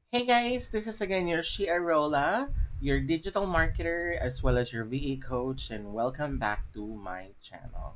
Hey guys, this is again your Shia Rola, your digital marketer as well as your VA coach, and welcome back to my channel.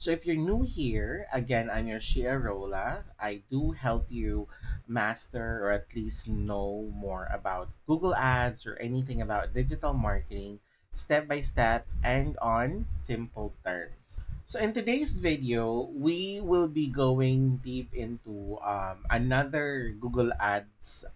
So if you're new here, again, I'm your Shia Rola. I do help you master or at least know more about Google Ads or anything about digital marketing step by step and on simple terms. So in today's video, we will be going deep into another Google Ads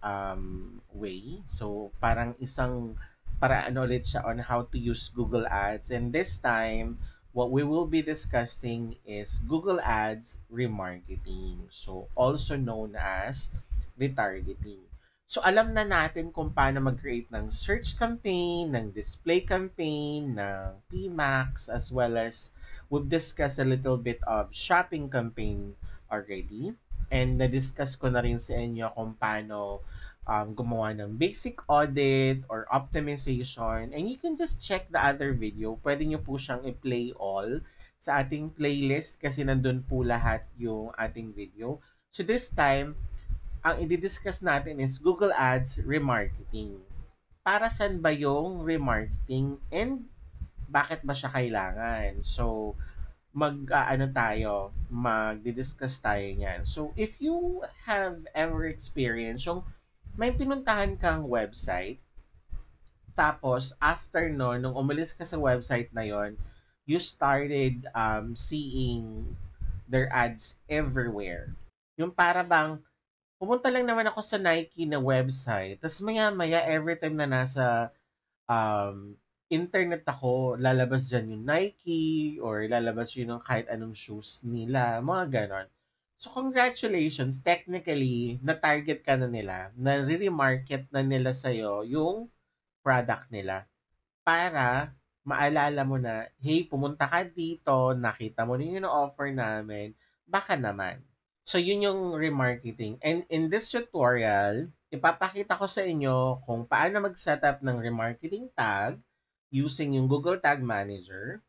way. So parang isang paraan ulit siya on how to use Google Ads. And this time, what we will be discussing is Google Ads remarketing. So also known as retargeting. So alam na natin kung paano mag-create ng search campaign, ng display campaign, ng PMAX, as well as we've discussed a little bit of shopping campaign already. And na-discuss ko na rin sa inyo kung paano gumawa ng basic audit or optimization. And you can just check the other video. Pwede nyo po siyang i-play all sa ating playlist kasi nandun po lahat yung ating video. So this time, ang i-discuss natin is Google Ads remarketing. Para saan ba yung remarketing and bakit ba siya kailangan? So, magdi-discuss tayo niyan. So, if you have ever experienced yung may pinuntahan kang website, tapos after nun, nung umalis ka sa website na yon, you started seeing their ads everywhere. Yung para bang, pumunta lang naman ako sa Nike na website, tapos maya-maya, every time na nasa um, internet ako, lalabas dyan yung Nike or lalabas yun ng kahit anong shoes nila, mga ganon. So, congratulations. Technically, na-target ka na nila, na-remarket na nila sa'yo yung product nila para maalala mo na, hey, pumunta ka dito, nakita mo rin yung offer namin, baka naman. So, yun yung remarketing. And in this tutorial, ipapakita ko sa inyo kung paano mag-setup ng remarketing tag using yung Google Tag Manager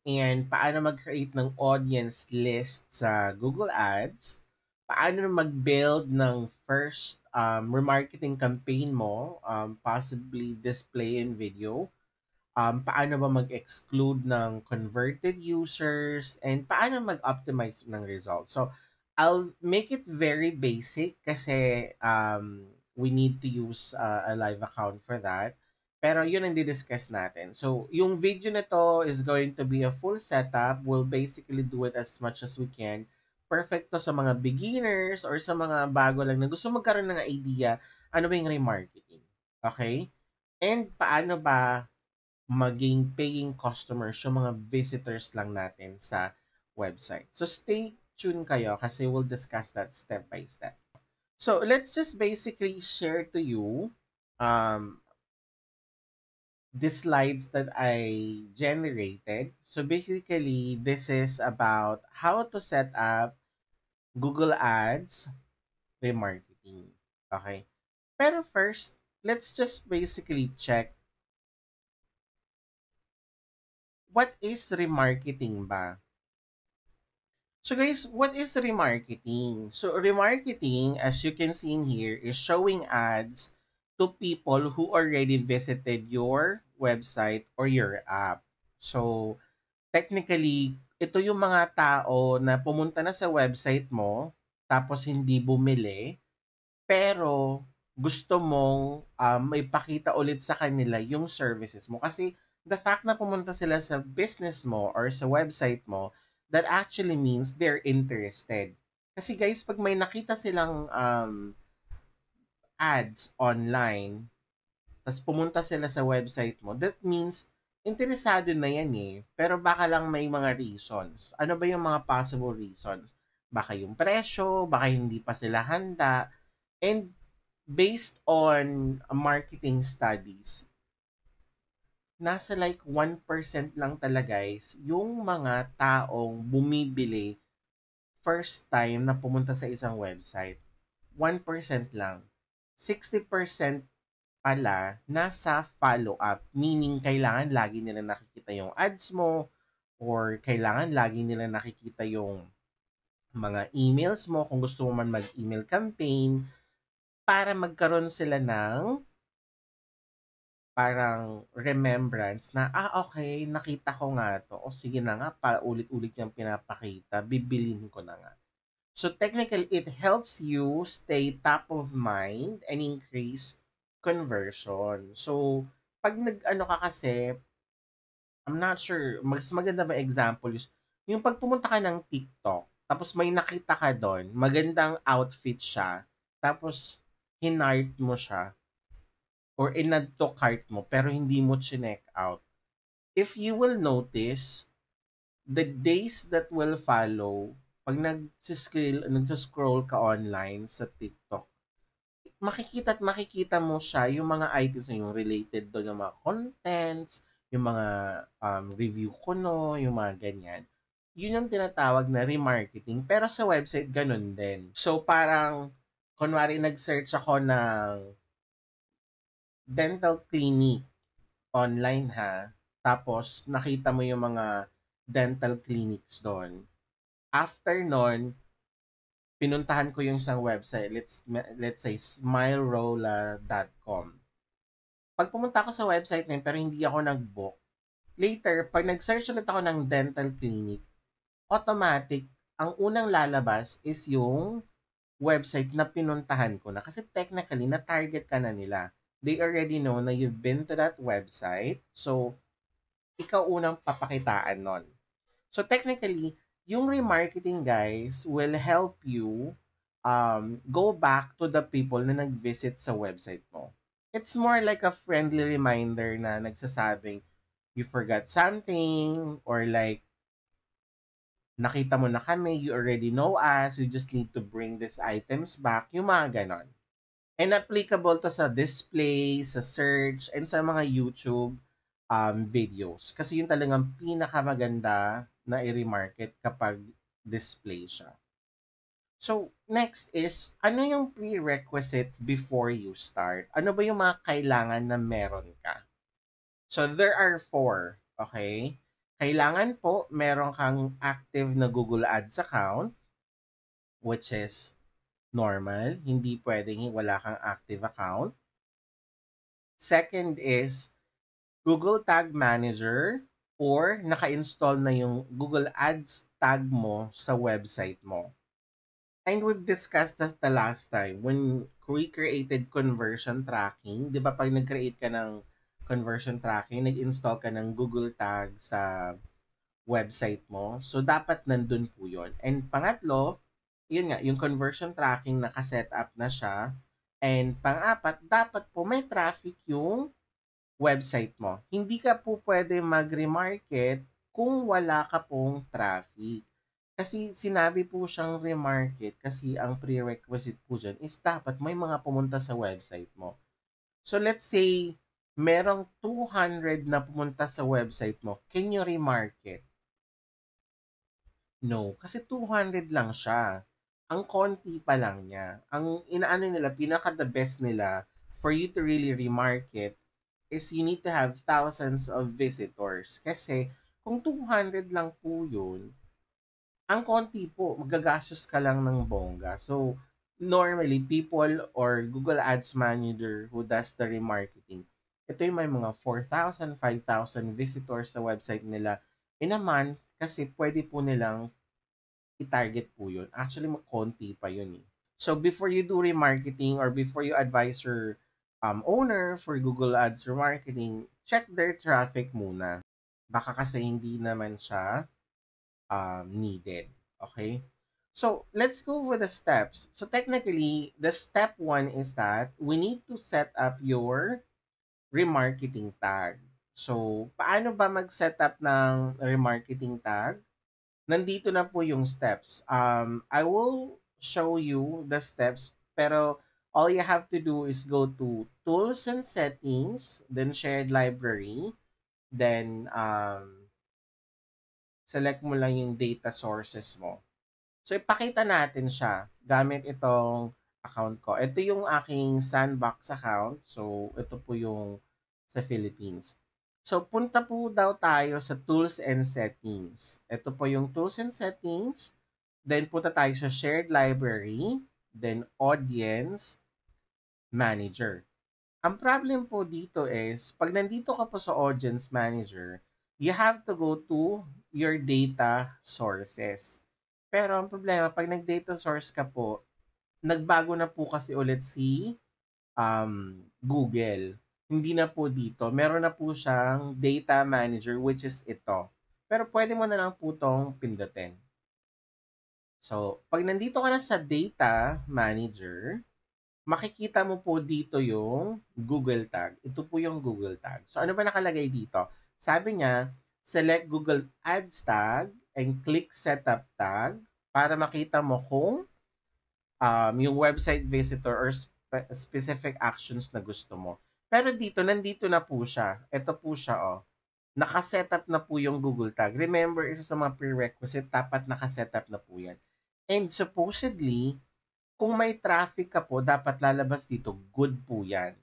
and paano mag-create ng audience list sa Google Ads, paano mag-build ng first remarketing campaign mo, possibly display and video, paano ba mag-exclude ng converted users, and paano mag-optimize ng results. So, I'll make it very basic kasi we need to use a live account for that. Pero yun ang di-discuss natin. So, yung video na to is going to be a full setup. We'll basically do it as much as we can. Perfect to sa mga beginners or sa mga bago lang na gusto magkaroon ng idea ano ba yung remarketing. Okay? And paano ba maging paying customers yung mga visitors lang natin sa website. So stay tuned kayo kasi we'll discuss that step by step. So let's just basically share to you um, the slides that I generated. So basically, this is about how to set up Google Ads remarketing. Okay? Pero first, let's just basically check what is remarketing ba? So guys, what is remarketing? So remarketing, as you can see in here, is showing ads to people who already visited your website or your app. So technically, ito yung mga tao na pumunta na sa website mo, tapos hindi bumili, pero gusto mong maipakita ulit sa kanila yung services mo. Kasi the fact na pumunta sila sa business mo or sa website mo, that actually means they're interested. Kasi guys, pag may nakita silang ads online, tapos pumunta sila sa website mo, that means interesado na yan eh. Pero baka lang may mga reasons. Ano ba yung mga possible reasons? Baka yung presyo, baka hindi pa sila handa. And based on marketing studies, nasa like 1% lang talaga guys yung mga taong bumibili first time na pumunta sa isang website. 1% lang. 60% pala nasa follow-up. Meaning, kailangan lagi nila nakikita yung ads mo or kailangan lagi nila nakikita yung mga emails mo kung gusto mo man mag-email campaign para magkaroon sila ng parang remembrance na, okay, nakita ko nga 'to. O sige na nga, paulit-ulit niyang pinapakita, bibilhin ko na nga. So technically, it helps you stay top of mind and increase conversion. So, 'pag nag-ano ka kasi, I'm not sure, mas maganda ba example is yung 'pag pumunta ka ng TikTok, tapos may nakita ka dun, magandang outfit siya, tapos hinart mo siya or in-add to cart mo pero hindi mo chineck out. If you will notice, the days that will follow, 'pag nagso-scroll ka online sa TikTok, makikita at makikita mo siya yung mga items na yung related dun, yung mga contents, yung mga, review ko 'no, yung mga ganyan. Yun yung tinatawag na remarketing, pero sa website ganun din. So, parang kunwari nag-search ako ng dental clinic online ha, tapos nakita mo yung mga dental clinics dun. After nun, pinuntahan ko yung isang website, let's say smilerola.com. Pag pumunta ako sa website na yun, pero hindi ako nag-book, later, pag nag-search ulit ako ng dental clinic, automatic, ang unang lalabas is yung website na pinuntahan ko na. Kasi technically, na-target ka na nila. They already know na you've been to that website. So, ikaw unang papakitaan nun. So technically, yung remarketing guys will help you go back to the people na nag-visit sa website mo. It's more like a friendly reminder na nagsasabing you forgot something or like nakita mo na kami, you already know us, you just need to bring these items back, yung mga ganon. And applicable to sa display, sa search, and sa mga YouTube videos. Kasi yun talagang pinakamaganda na i-remarket kapag display siya. So, next is, ano yung prerequisite before you start? Ano ba yung mga kailangan na meron ka? So, there are 4, okay? Kailangan po meron kang active na Google Ads account, which is normal. Hindi pwedeng wala kang active account. Second is Google Tag Manager or naka-install na yung Google Ads tag mo sa website mo. And we've discussed that the last time when we created conversion tracking. Di ba pag nag-create ka ng conversion tracking, nag-install ka ng Google Tag sa website mo. So, dapat nandun po yun. And pangatlo, yun nga, yung conversion tracking naka-set up na siya. And pang-apat, dapat po may traffic yung website mo. Hindi ka po pwede mag-remarket kung wala ka pong traffic. Kasi sinabi po siyang remarket kasi ang prerequisite po dyan is dapat may mga pumunta sa website mo. So let's say merong 200 na pumunta sa website mo. Can you remarket? No, kasi 200 lang siya. Ang konti pa lang niya. Ang inaano nila, pinaka the best nila for you to really remarket is you need to have thousands of visitors. Kasi kung 200 lang po yun, ang konti po, magagastos ka lang ng bongga. So, normally, people or Google Ads Manager who does the remarketing, ito yung may mga 4,000, 5,000 visitors sa website nila in a month kasi pwede po nilang i-target po yun. Actually, konti pa yun eh. So, before you do remarketing or before you advise your owner for Google Ads remarketing, check their traffic muna. Baka kasi hindi naman siya needed. Okay? So, let's go with the steps. So, technically, the step 1 is that we need to set up your remarketing tag. So, paano ba mag-set up ng remarketing tag? Nandito na po yung steps. I will show you the steps, pero all you have to do is go to Tools and Settings, then Shared Library, then select mo lang yung data sources mo. So, ipakita natin siya gamit itong account ko. Ito yung aking Sandbox account. So, ito po yung sa Philippines. So, punta po daw tayo sa Tools and Settings. Ito po yung Tools and Settings. Then, punta tayo sa Shared Library. Then, Audience Manager. Ang problem po dito is, pag nandito ka po sa Audience Manager, you have to go to your data sources. Pero ang problema, pag nag-data source ka po, nagbago na po kasi ulit si Google. Hindi na po dito. Meron na po siyang data manager which is ito. Pero pwede mo na lang po itong pindutin. So, pag nandito ka na sa data manager, makikita mo po dito yung Google tag. Ito po yung Google tag. So, ano ba nakalagay dito? Sabi niya, select Google Ads tag and click Setup tag para makita mo kung yung website visitor or specific actions na gusto mo. Pero dito, nandito na po siya. Ito po siya, oh. Nakasetup na po yung Google Tag. Remember, isa sa mga prerequisite, dapat nakasetup na po yan. And supposedly, kung may traffic ka po, dapat lalabas dito, good po yan.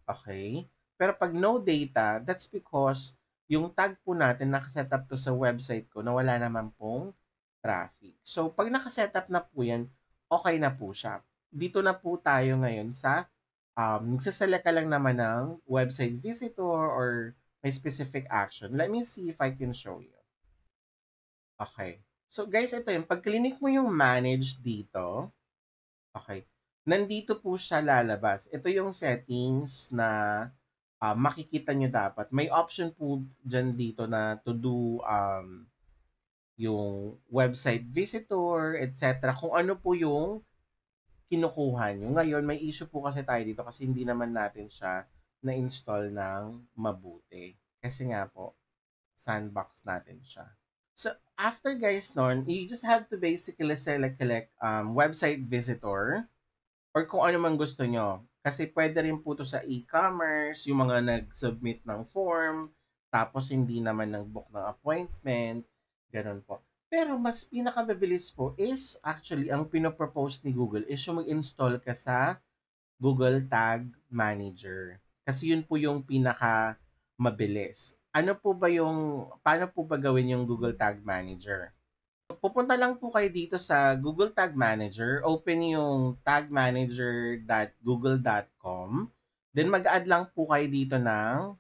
Okay? Pero pag no data, that's because yung tag po natin nakasetup to sa website ko na wala naman pong traffic. So, pag nakasetup na po yan, okay na po siya. Dito na po tayo ngayon sa nagsaselect ka lang naman ng website visitor or may specific action. Let me see if I can show you. Okay. So, guys, ito yun. Pag clinic mo yung manage dito, okay, nandito po siya lalabas. Ito yung settings na makikita nyo dapat. May option po dyan dito na to do yung website visitor, etc. Kung ano po yung kinukuha nyo. Ngayon, may issue po kasi tayo dito kasi hindi naman natin siya na-install ng mabuti. Kasi nga po, sandbox natin siya. So, after guys nun, you just have to basically select website visitor or kung ano man gusto nyo. Kasi pwede rin po to sa e-commerce, yung mga nag-submit ng form, tapos hindi naman nag-book ng appointment, ganun po. Pero mas pinakabilis po is actually ang pinopropose ni Google is yung mag-install ka sa Google Tag Manager. Kasi yun po yung pinaka mabilis. Paano po ba gawin yung Google Tag Manager? Pupunta lang po kayo dito sa Google Tag Manager. Open yung tagmanager.google.com. Then mag-add lang po kayo dito ng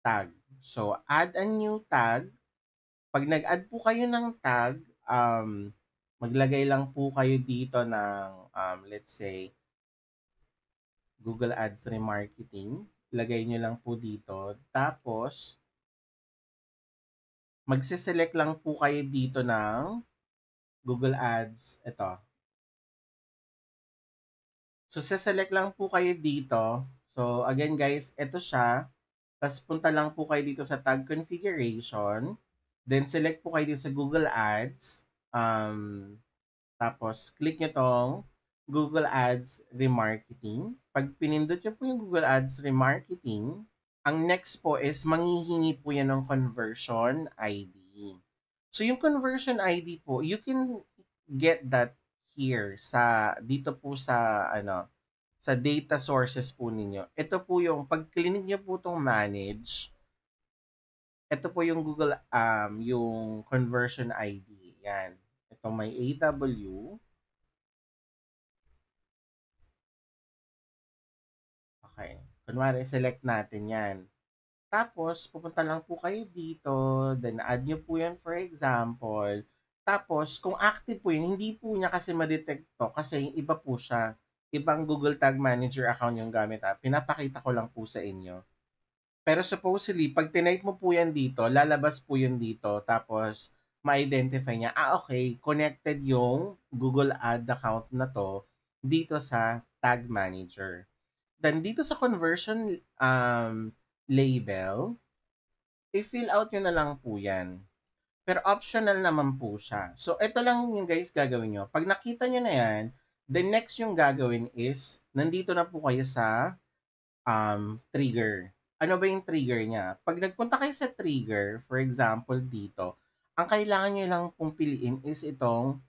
tag. So, add a new tag. Pag nag-add po kayo ng tag, maglagay lang po kayo dito ng, let's say, Google Ads Remarketing. Lagay nyo lang po dito. Tapos, magsiselect lang po kayo dito ng Google Ads. Ito. So, select lang po kayo dito. So, again guys, ito siya. Tapos, punta lang po kayo dito sa tag configuration. Then, select po kayo dito sa Google Ads. Tapos, click nyo tong Google Ads Remarketing. Pag pinindot nyo po yung Google Ads Remarketing, ang next po is manghihingi po yan ng conversion ID. So, yung conversion ID po, you can get that here dito po sa data sources po ninyo. Ito po yung pag clinic niyo po tong manage, ito po yung Google yung conversion ID. Yan. Ito may AW. Okay. Kunwari select natin 'yan. Tapos, pupunta lang po kayo dito, then add nyo po yan for example. Tapos, kung active po yun, hindi po niya kasi ma-detect to kasi iba po siya. Ibang Google Tag Manager account yung gamit. Pinapakita ko lang po sa inyo. Pero supposedly, pag tinype mo po yan dito, lalabas po yun dito. Tapos, ma-identify niya, okay, connected yung Google Ad account na to dito sa Tag Manager. Then, dito sa conversion label, i-fill out nyo na lang po yan. Pero optional naman po siya. So, ito lang yung guys gagawin nyo. Pag nakita nyo na yan, the next yung gagawin is, nandito na po kayo sa trigger. Ano ba yung trigger niya? Pag nagpunta kayo sa trigger, for example dito, ang kailangan nyo lang pong piliin is itong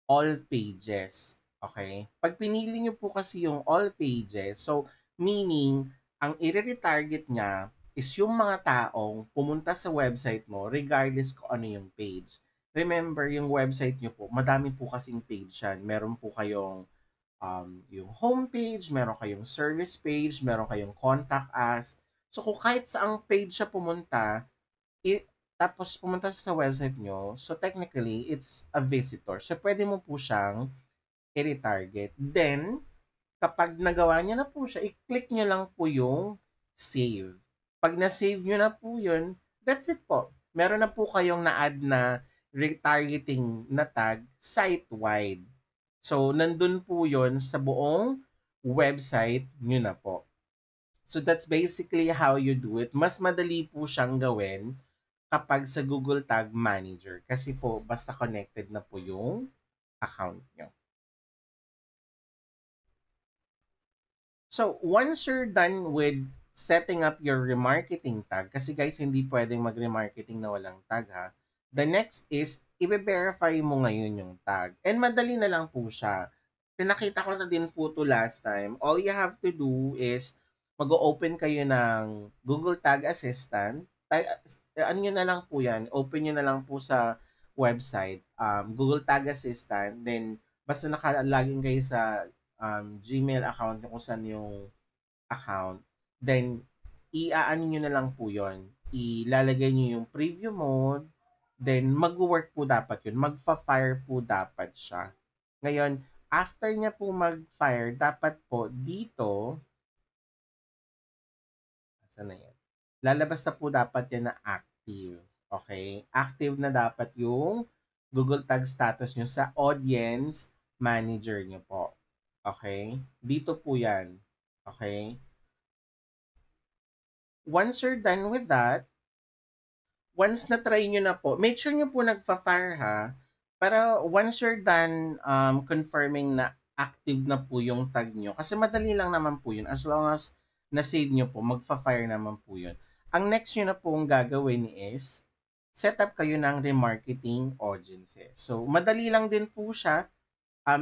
all pages. Okay? Pag pinili nyo po kasi yung all pages, so meaning, ang i-retarget niya is yung mga taong pumunta sa website mo regardless kung ano yung page. Remember, yung website nyo po, madami po kasing page yan. Meron po kayong yung homepage, meron kayong service page, meron kayong contact us. So, kung kahit saang page siya pumunta, tapos pumunta siya sa website nyo, so technically, it's a visitor. So, pwede mo po siyang i-retarget. Then, kapag nagawa niyo na po siya, i-click niyo lang po yung save. Pag na-save niyo na po yun, that's it po. Meron na po kayong na-add na retargeting na tag site-wide. So, nandun po yun sa buong website nyo na po. So, that's basically how you do it. Mas madali po siyang gawin kapag sa Google Tag Manager. Kasi po, basta connected na po yung account nyo. So, once you're done with setting up your remarketing tag, kasi guys, hindi pwedeng mag-remarketing na walang tag ha. The next is, i-verify mo ngayon yung tag. And madali na lang po siya. Pinakita ko na din po to last time. All you have to do is, mag-open kayo ng Google Tag Assistant. Ano nyo na lang po yan, open nyo na lang po sa website, Google Tag Assistant, then basta nakalagin kayo sa Gmail account kung saan yung account, then i-aano nyo na lang po yon, ilalagay nyo yung preview mode, then mag-work po dapat yun, magfa-fire po dapat siya. Ngayon, after niya po mag-fire, dapat po dito, saan na yan? Lalabas na po dapat yan na active. Okay? Active na dapat yung Google Tag status nyo sa audience manager nyo po. Okay? Dito po yan. Okay? Once you're done with that, once na-try nyo na po, make sure nyo po nagfa-fire ha. Para once you're done confirming na active na po yung tag nyo, kasi madali lang naman po yun. As long as na-save nyo po, magfa-fire naman po yun. Ang next nyo na pong gagawin is, set up kayo ng remarketing audiences. So, madali lang din po siya.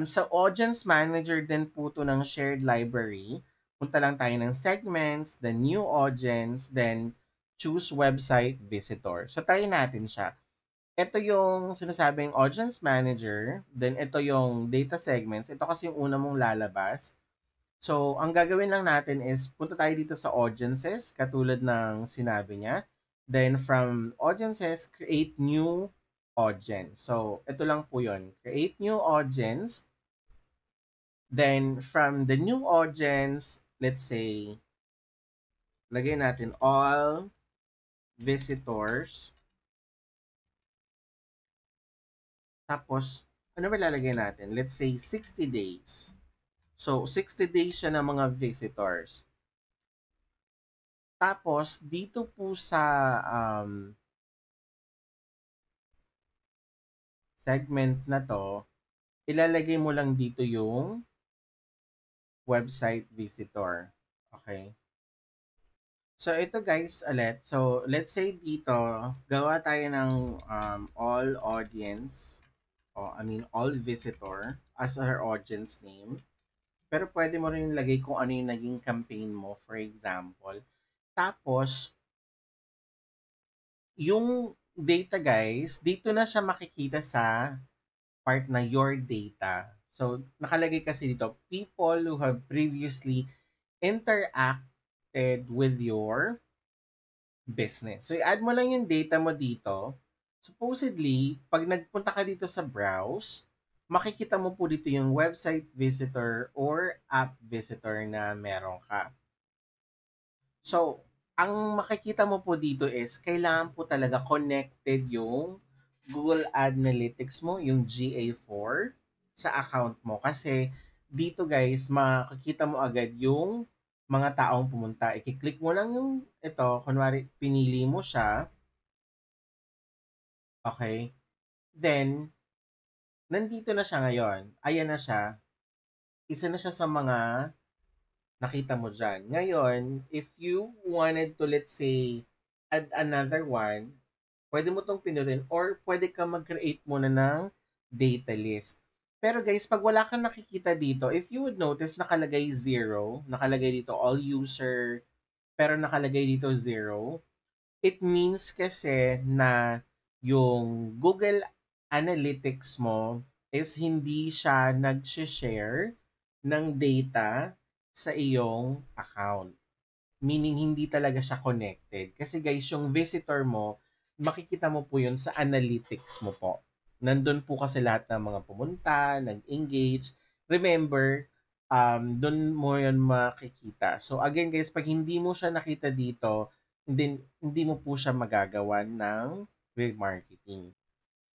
Sa audience manager din po to ng shared library. Punta lang tayo ng segments, the new audience, then choose website visitor. So, try natin siya. Ito yung sinasabing audience manager, then ito yung data segments. Ito kasi yung una mong lalabas. So, ang gagawin lang natin is punta tayo dito sa audiences, katulad ng sinabi niya. Then, from audiences, create new audience. So, ito lang po yun. Create new audience. Then, from the new audience, let's say, lagay natin all visitors. Tapos, ano ba lalagay natin? Let's say 60 days. So, 60 days siya ng mga visitors. Tapos, dito po sa segment na to, ilalagay mo lang dito yung website visitor. Okay? So, ito guys, ulit. So, let's say dito, gawa tayo ng all audience, all visitor as our audience name. Pero pwede mo rin ilagay kung ano yung naging campaign mo, for example. Tapos, yung data guys, dito na siya makikita sa part na your data. So, nakalagay kasi dito, people who have previously interacted with your business. So, i-add mo lang yung data mo dito. Supposedly, pag nagpunta ka dito sa browse, makikita mo po dito yung website visitor or app visitor na meron ka. So, ang makikita mo po dito is, kailangan po talaga connected yung Google Analytics mo, yung GA4, sa account mo. Kasi, dito guys, makikita mo agad yung mga taong pumunta. I-click mo lang yung ito, kunwari, pinili mo siya. Okay? Then, nandito na siya ngayon. Ayan na siya. Isa na siya sa mga nakita mo dyan. Ngayon, if you wanted to, let's say, add another one, pwede mo tong pinunin or pwede ka mag-create muna ng data list. Pero guys, pag wala kang nakikita dito, if you would notice, nakalagay 0, nakalagay dito all user pero nakalagay dito 0, it means kasi na yung Google Analytics mo is hindi siya nag-share ng data sa iyong account. Meaning, hindi talaga siya connected. Kasi guys, yung visitor mo, makikita mo po yun sa analytics mo po. Nandun po kasi lahat ng mga pumunta, nag-engage. Remember, doon mo yun makikita. So again guys, pag hindi mo siya nakita dito, hindi mo po siya magagawa ng remarketing.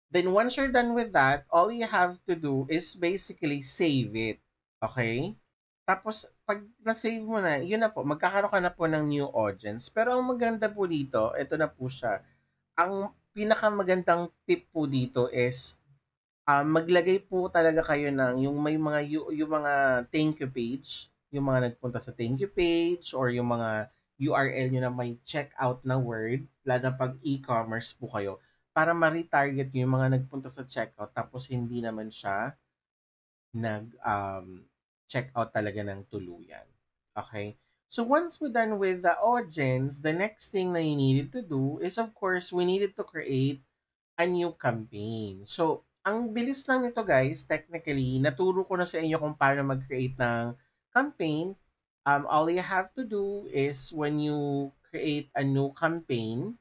Then once you're done with that, all you have to do is basically save it. Okay? Tapos, pag na-save mo na, yun na po, magkakaroon ka na po ng new audience. Pero ang maganda po dito, ito na po siya. Ang pinakamagandang tip po dito is, maglagay po talaga kayo ng, yung may mga, yung mga thank you page, yung mga nagpunta sa thank you page, or yung mga URL nyo na may check out na word, lalo na pag e-commerce po kayo, para ma-retarget nyo yung mga nagpunta sa checkout, tapos hindi naman siya check out talaga ng tuluyan. Okay? So once we're done with the audience, the next thing na you needed to do is, of course, we needed to create a new campaign. So, ang bilis lang nito guys, technically, naturo ko na sa inyo kung paano mag-create ng campaign. All you have to do is when you create a new campaign,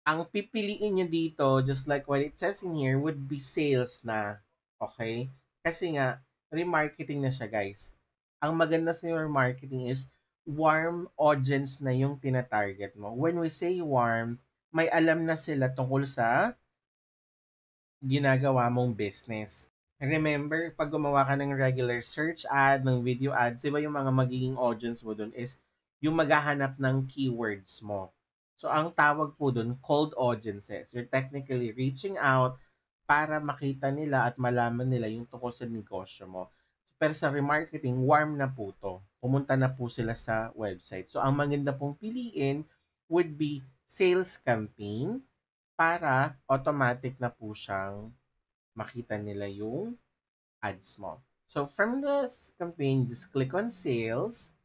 ang pipiliin nyo dito, just like what it says in here, would be sales na. Okay? Kasi nga, remarketing na siya, guys. Ang maganda sa remarketing is, warm audience na yung tina-target mo. When we say warm, may alam na sila tungkol sa ginagawa mong business. Remember, pag gumawa ka ng regular search ad, ng video ads, diba yung mga magiging audience mo dun is yung maghahanap ng keywords mo. So, ang tawag po dun, cold audiences. You're technically reaching out para makita nila at malaman nila yung tungkol sa negosyo mo. Pero sa remarketing, warm na po to. Pumunta na po sila sa website. So, ang maganda pong piliin would be sales campaign para automatic na po siyang makita nila yung ads mo. So, from this campaign, just click on sales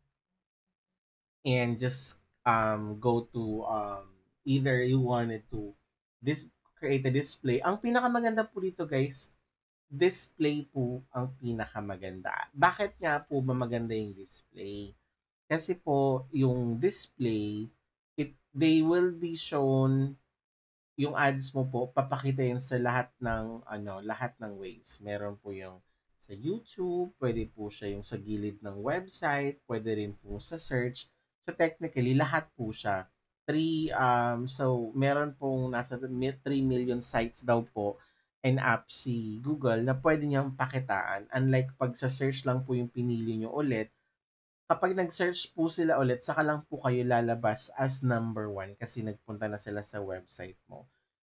and just go to either you wanted to create a display. Ang pinakamaganda po dito guys, display po ang pinakamaganda. Bakit nga po ba maganda yung display? Kasi po yung display, they will be shown yung ads mo po, papakita yun sa lahat ng ways. Meron po yung sa YouTube, pwede po siya yung sa gilid ng website, pwede rin po sa search. So technically, lahat po siya. So meron pong nasa 3 million sites daw po and app si Google na pwede niyang pakitaan. Unlike pag sa search lang po yung pinili nyo ulit, kapag nag-search po sila ulit, saka lang po kayo lalabas as number 1 kasi nagpunta na sila sa website mo.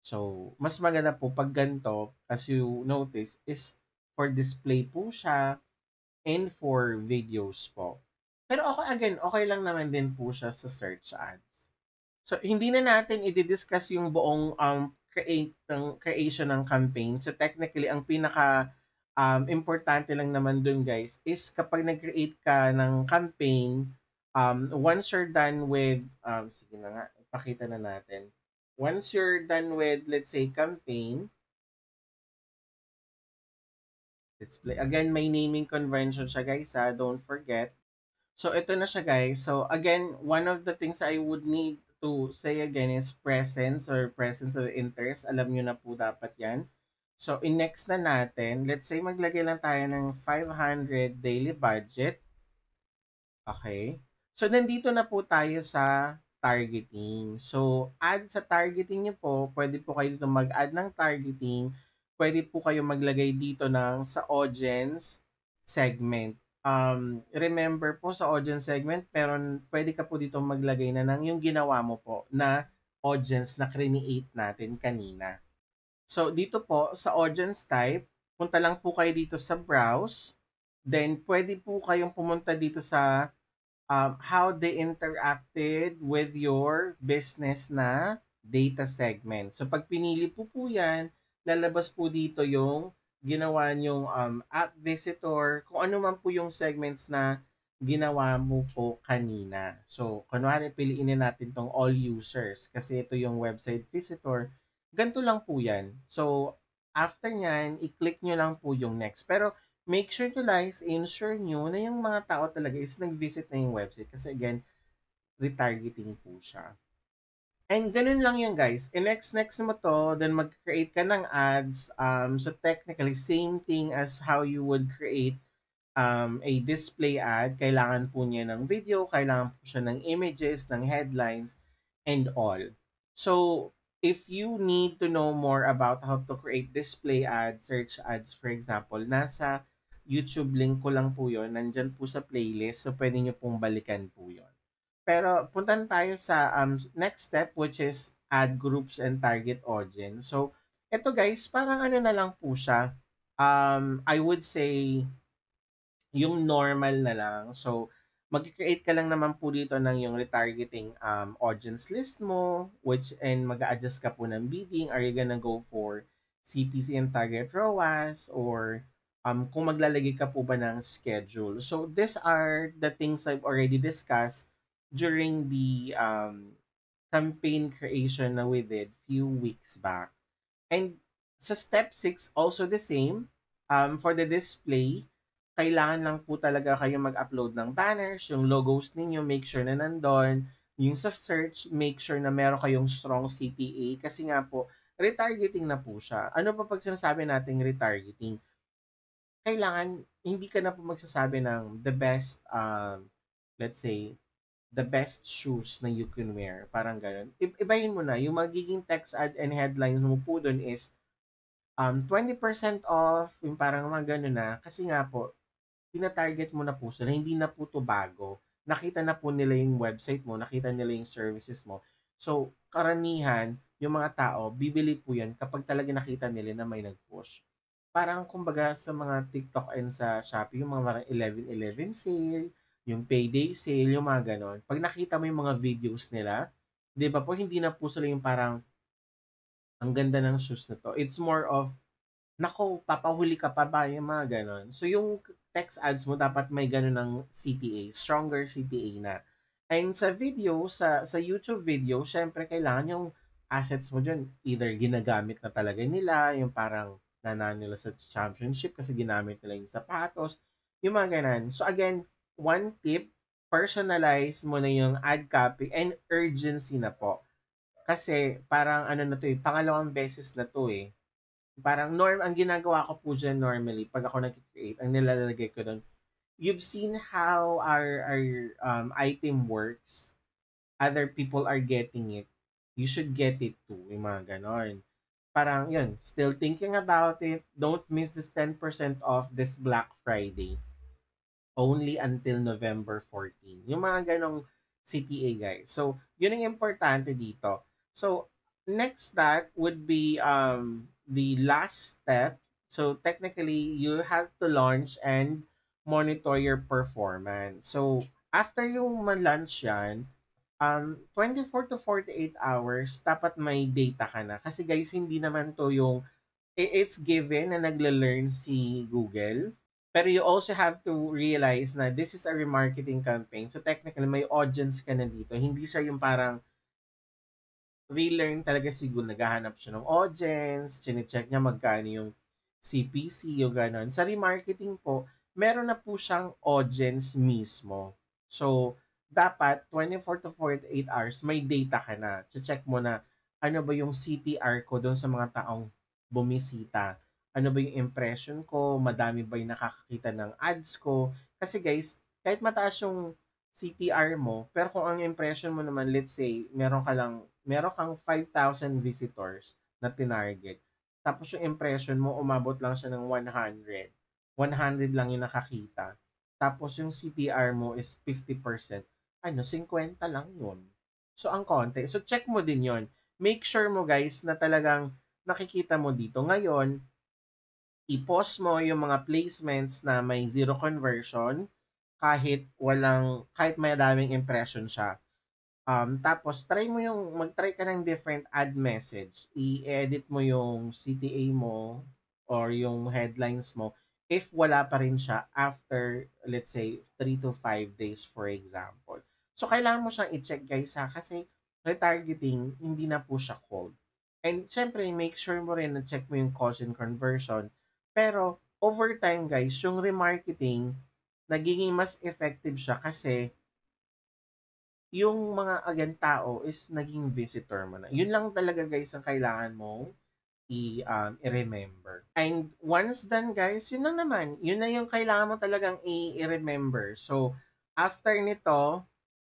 So, mas maganda po pag ganito, as you notice, is for display po siya and for videos po. Pero okay lang naman din po siya sa search ads. So, hindi na natin i-discuss yung buong creation ng campaign. So, technically, ang pinaka importante lang naman dun guys is kapag nag-create ka ng campaign, once you're done with, sige na nga, ipakita na natin. Once you're done with, let's say, campaign, display. Again, may naming convention siya guys, don't forget. So, ito na siya guys. So, again, one of the things I would need to say again is presence or presence of interest. Alam nyo na po dapat yan. So, in-next na natin. Let's say, maglagay lang tayo ng 500 daily budget. Okay. So, nandito na po tayo sa targeting. So, add sa targeting nyo po, pwede po kayo dito mag-add ng targeting. Pwede po kayo maglagay dito ng sa audience segment. Remember po sa audience segment, pero pwede ka po dito maglagay na ng yung ginawa mo po na audience na create natin kanina. So, dito po sa audience type, punta lang po kayo dito sa browse. Then, pwede po kayong pumunta dito sa how they interacted with your business na data segment. So, pag pinili po yan, lalabas po dito yung ginawa nyong app visitor, kung ano man po yung segments na ginawa mo po kanina. So, kunwari piliin na natin tong all users kasi ito yung website visitor. Ganito lang po yan. So, after nyan, i-click nyo lang po yung next. Pero, make sure to guys, ensure nyo na yung mga tao talaga is nag-visit na yung website. Kasi again, retargeting po siya. And ganun lang yan guys. I-next mo to, then mag-create ka ng ads. So technically, same thing as how you would create a display ad. Kailangan po niya ng video, kailangan po siya ng images, ng headlines, and all. So, if you need to know more about how to create display ads, search ads, for example, nasa YouTube link ko lang po yun. Nandyan po sa playlist. So, pwede nyo pong balikan po yun. Pero puntan tayo sa next step which is add groups and target audience. So, ito guys, parang ano na lang po siya. I would say yung normal na lang. So, mag-create ka lang naman po dito ng yung retargeting audience list mo, which and mag-adjust ka po ng bidding. Are you gonna go for CPC and target ROAS or kung maglalagay ka po ba ng schedule. So, these are the things I've already discussed during the campaign creation na we did few weeks back. And sa step 6, also the same. For the display, kailangan lang po talaga kayo mag-upload ng banners, yung logos ninyo, make sure na nandun. Yung sa search, make sure na meron kayong strong CTA kasi nga po, retargeting na po siya. Ano pa pag sinasabi nating retargeting? Kailangan, hindi ka na po magsasabi ng the best, let's say, the best shoes na you can wear. Parang ganun. Ibahin mo na. Yung magiging text ad and headlines mo po dun is 20% off, yung parang mga gano'n na. Kasi nga po, tina-target mo na po sila, hindi na po 'to bago. Nakita na po nila yung website mo, nakita nila yung services mo. So, karamihan, yung mga tao, bibili po yan kapag talaga nakita nila na may nag-push. Parang kumbaga sa mga TikTok and sa Shopee, yung mga parang 11/11 sale, yung payday sale, yung mga gano'n. Pag nakita mo yung mga videos nila, 'di ba po, hindi na po sila yung parang, "Ang ganda ng shoes na 'to." It's more of, naku, papahuli ka pa ba, yung mga gano'n. So, yung text ads mo dapat may gano'n ng CTA, stronger CTA na. And sa video, sa YouTube video, syempre kailangan yung assets mo diyan either ginagamit na talaga nila, yung parang nanalo nila sa championship kasi ginamit nila yung sapatos, yung mga gano'n. So again, one tip, personalize mo na yung ad copy and urgency na po. Kasi parang ano na 'to, eh, pangalawang beses na 'to, eh. Parang ang ginagawa ko po diyan normally 'pag ako nagke-create, ang nilalagay ko dun, you've seen how our item works. Other people are getting it. You should get it too, yung mga gano'n. Parang yun, still thinking about it, don't miss this 10% off this Black Friday. Only until November 14. Yung mga ganong CTA, guys. So, yun ang importante dito. So, next that would be the last step. So, technically, you have to launch and monitor your performance. So, after yung ma-launch yan, 24 to 48 hours, dapat may data ka na. Kasi guys, hindi naman to yung, it's given na nagle-learn si Google. Pero you also have to realize na this is a remarketing campaign. So technically, may audience ka na dito. Hindi siya yung parang relearn talaga si Google. Naghahanap siya ng audience, chinecheck niya magkano yung CPC, yung gano'n. Sa remarketing po, meron na po siyang audience mismo. So, dapat 24 to 48 hours, may data ka na. Check mo na ano ba yung CTR ko doon sa mga taong bumisita. Ano ba yung impression ko? Madami ba yung nakakakita ng ads ko? Kasi guys, kahit mataas yung CTR mo, pero kung ang impression mo naman, let's say, meron kang 5,000 visitors na tinarget. Tapos yung impression mo, umabot lang siya ng 100. 100 lang yung nakakita. Tapos yung CTR mo is 50%. Ano, 50 lang yun. So, ang konti. So, check mo din yon. Make sure mo guys na talagang nakikita mo dito. Ngayon, i-post mo yung mga placements na may zero conversion kahit may daming impression siya. Tapos mag-try ka ng different ad message. I-edit mo yung CTA mo or yung headlines mo. if wala pa rin siya after, let's say, 3 to 5 days, for example. So, kailangan mo siyang i-check, guys, ha? Kasi retargeting, hindi na po siya cold. And, syempre, make sure mo rin na check mo yung cost and conversion. Pero, over time, guys, yung remarketing, nagiging mas effective siya kasi yung mga again tao is naging visitor mo na. Yun lang talaga, guys, ang kailangan mo i-remember. And once done, guys, yun lang naman. Yun na yung kailangan mo talagang i-remember. So, after nito,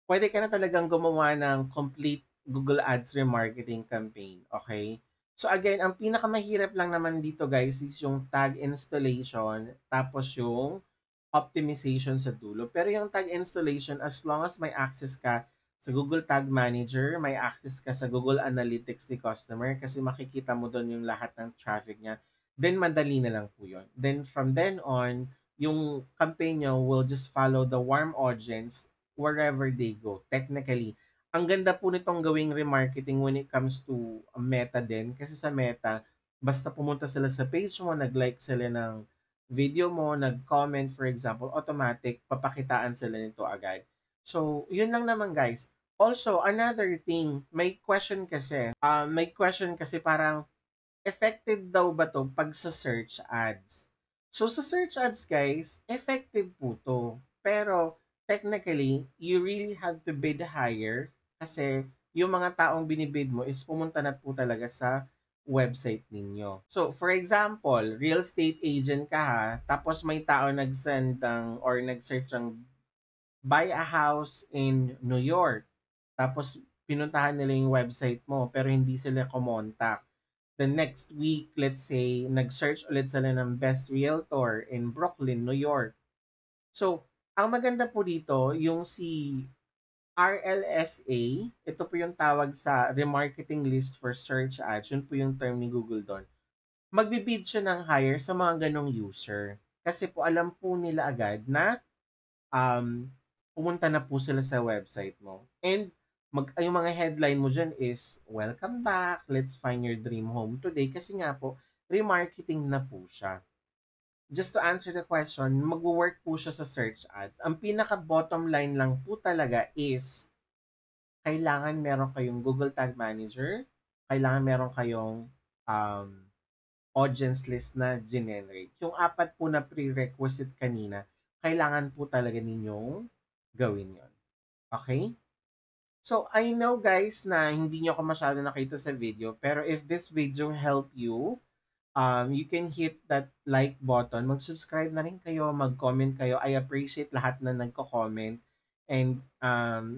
pwede ka na talagang gumawa ng complete Google Ads remarketing campaign. Okay? So, again, ang pinakamahirap lang naman dito, guys, is yung tag installation, tapos yung optimization sa dulo. Pero yung tag installation, as long as may access ka sa Google Tag Manager, may access ka sa Google Analytics ni customer kasi makikita mo doon yung lahat ng traffic niya, then madali na lang po yun. Then from then on, yung campaign nyo will just follow the warm audience wherever they go. Technically, ang ganda po nitong gawing remarketing when it comes to Meta din. Kasi sa Meta, basta pumunta sila sa page mo, nag-like sila ng video mo, nag-comment, for example, automatic, papakitaan sila nito agad. So, yun lang naman, guys. Also, another thing, may question kasi parang, effective daw ba to pag sa search ads? So, sa search ads, guys, effective po to. Pero, technically, you really have to bid higher kasi yung mga taong binibid mo is pumunta na po talaga sa website ninyo. So, for example, real estate agent ka ha, tapos may tao nag-send ng or nag-search ng buy a house in New York. Tapos, pinuntahan nila yung website mo pero hindi sila kumontak. The next week, let's say, nag-search ulit sila ng best realtor in Brooklyn, New York. So, ang maganda po dito, yung si RLSA, ito po yung tawag sa remarketing list for search ads, yun po yung term ni Google doon. Magbibid siya ng higher sa mga ganong user. Kasi po alam po nila agad na um, pumunta na po sila sa website mo. And yung mga headline mo dyan is, welcome back, let's find your dream home today. Kasi nga po, remarketing na po siya. Just to answer the question, mag-work po siya sa search ads. Ang pinaka-bottom line lang po talaga is, kailangan meron kayong Google Tag Manager, kailangan meron kayong um, audience list na generate. Yung apat po na prerequisite kanina, kailangan po talaga ninyong gawin yon. Okay? So, I know guys na hindi nyo ako masyado nakita sa video, pero if this video help you, you can hit that like button. Mag-subscribe na rin kayo, mag-comment kayo. I appreciate lahat na nagko-comment. And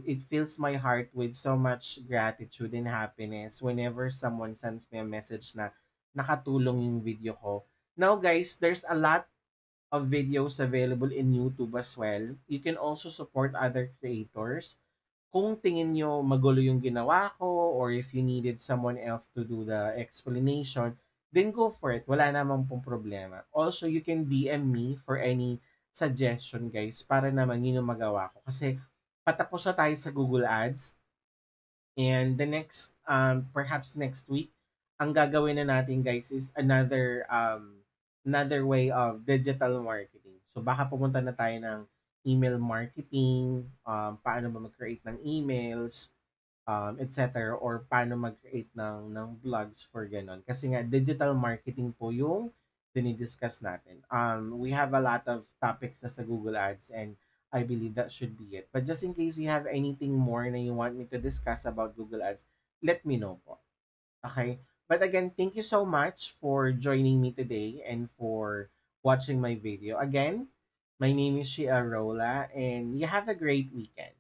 it fills my heart with so much gratitude and happiness whenever someone sends me a message na nakatulong yung video ko. Now guys, there's a lot of videos available in YouTube as well. You can also support other creators. Kung tingin nyo magulo yung ginawa ko or if you needed someone else to do the explanation, then go for it. Wala namang pong problema. Also, you can DM me for any suggestion, guys, para naman yun yung magawa ko. Kasi patapos na tayo sa Google Ads. And the next, perhaps next week, ang gagawin na natin, guys, is another way of digital marketing. So, baka pumunta na tayo ng email marketing, paano ba mag-create ng emails, etc. Or paano mag-create ng blogs for ganon. Kasi nga, digital marketing po yung dinidiscuss natin. We have a lot of topics na sa Google Ads and I believe that should be it. But just in case you have anything more na you want me to discuss about Google Ads, let me know po. Okay? But again, thank you so much for joining me today and for watching my video. Again, my name is Shia Rola and you have a great weekend.